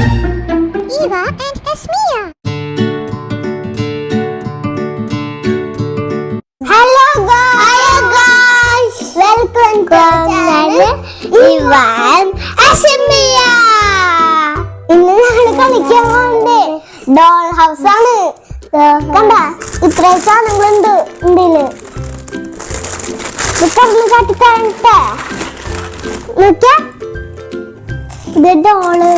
Eva and Esmia. Hello guys. Welcome to our channel Eva and Esmia. ഇന്ന് ഞങ്ങൾ കളിക്കാൻ പോകുന്നത് ഡോൾ ഹൗസ് ആണ്. കണ്ട ഇത്രയും സാധനങ്ങളുണ്ട് ഇതില്. കാട്ടിക്കാണട്ടെ. നോക്കിയ ഇത് ഡോള്,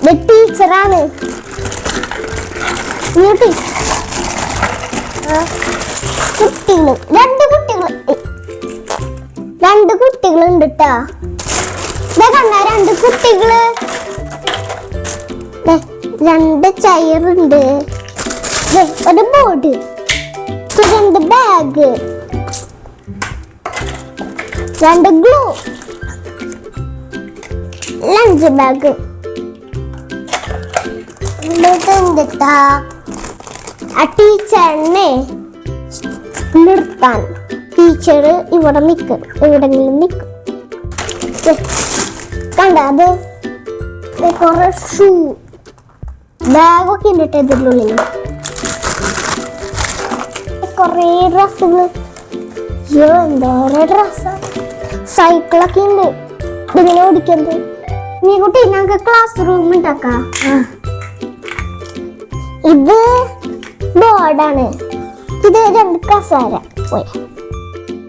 ഇത് ടീച്ചറാണ്. കുട്ടികള് രണ്ട് കുട്ടികളുണ്ട് കേട്ടാ. ഇതാ കണ്ട രണ്ട് കുട്ടികള്, രണ്ട് ചെയറുണ്ട്, ഒരു ബോർഡ്, രണ്ട് ബാഗ്, രണ്ട് ഗ്ലൂ, ലഞ്ച് ബാഗ്. എന്നിട്ടാ ആ ടീച്ചറിനെ നിർത്താൻ ടീച്ചർ ഇവിടെ നിൽക്കും, എവിടെങ്കിലും നിൽക്കും. കണ്ട അത് കുറെ ഷൂ ബാഗൊക്കെ ഉണ്ട് ഇതിൻ്റെ ഉള്ളിൽ. കൊറേ ഡ്രസ്സുകൾ, എന്തോരോ ഡ്രസ്സാ. സൈക്കിളൊക്കെ ഉണ്ട് ഇതിങ്ങനെ ഓടിക്കുന്നത്. നീ കുട്ടി ഞങ്ങൾക്ക് ക്ലാസ് റൂം ഉണ്ടാക്കാം. ഇത് ബോർഡാണ്. ഇത് രണ്ട് കസാര.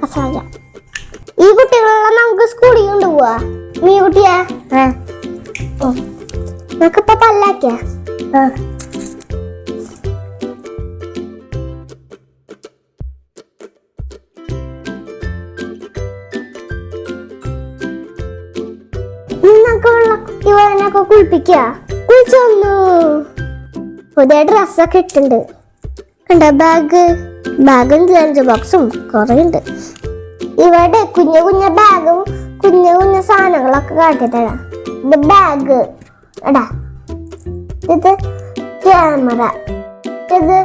കസാര ഈ കുട്ടികളെല്ലാം നമുക്ക് സ്കൂളിൽ കൊണ്ടുപോവാ. നീ കുട്ടിയാ നമുക്കിപ്പോ പല്ലാക്കിയ ഇവനൊക്കെ കുളിപ്പിക്ക. കുളിച്ചു വന്നു. പുതിയ ഡ്രസ്സൊക്കെ ഇട്ടുണ്ട്. കണ്ട ബാഗും ലഞ്ച് ബോക്സും കുറെ ഉണ്ട്. ഇവിടെ കുഞ്ഞു കുഞ്ഞു ബാഗും കുഞ്ഞു കുഞ്ഞു സാധനങ്ങളൊക്കെ കാട്ടിത്തരാ. ഇത് ബാഗ് എടാ, ഇത് ക്യാമറ, ഇത്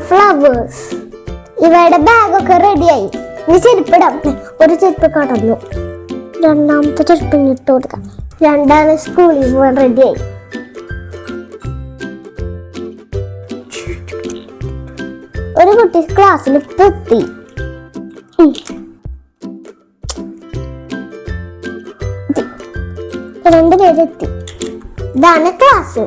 ഫ്ലവേഴ്സ്. ഇവയുടെ ബാഗൊക്കെ റെഡിയായി. ഇനി ചെരുപ്പിടാം. ഒരു ചെരുപ്പ് കടന്നു, രണ്ടാമത്തെ ചെരുപ്പിന് ഇട്ട് കൊടുക്കാം. രണ്ടാമത് സ്കൂളിൽ പോകാൻ റെഡിയായി. ഒരു കുട്ടി ക്ലാസ്സിൽ എത്തി. രണ്ടുപേരെത്തി. ഇതാണ് ക്ലാസ്.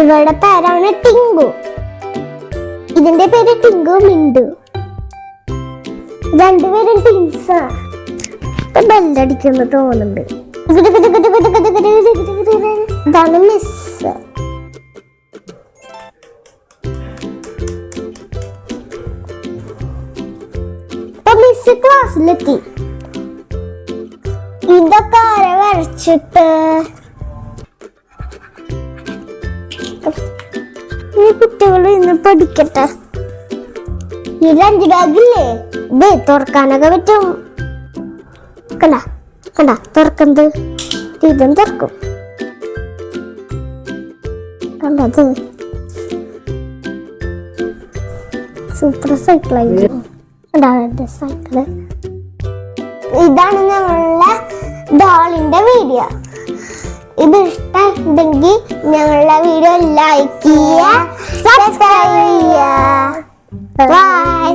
ഇവരുടെ പേരാണ് ടിങ്കു. ഇതിന്റെ പേര് ടിങ്കു മിണ്ടു. രണ്ടുപേരും ടീംസാ. ബെല്ലടിക്കുന്നു തോന്നുന്നുണ്ട്. ഇതാണ് മിസ്. മിസ് ക്ലാസ്സിലെത്തി. ഇതൊക്കെ ആരെ വരച്ചിട്ട് ഈ കുട്ടികൾ ഇന്ന് പഠിക്കട്ടെ. ഈ ലഞ്ച് ബാഗില്ലേ, ഇത് തുറക്കാനൊക്കെ പറ്റും. കണ്ട കണ്ട തുറക്കുന്നത്. ഇതും തുറക്കും. കണ്ടത് സൂപ്പർ സൈക്കിളായിരുന്നു. സൈക്കിള്. ഇതാണ് ഞങ്ങളുടെ ഡോളിന്റെ വീഡിയോ. ഇത് ഇഷ്ടമുണ്ടെങ്കിൽ ഞങ്ങളുടെ വീഡിയോ ലൈക്ക് ചെയ്യുക, സബ്സ്ക്രൈബ് ചെയ്യുക. ബൈ.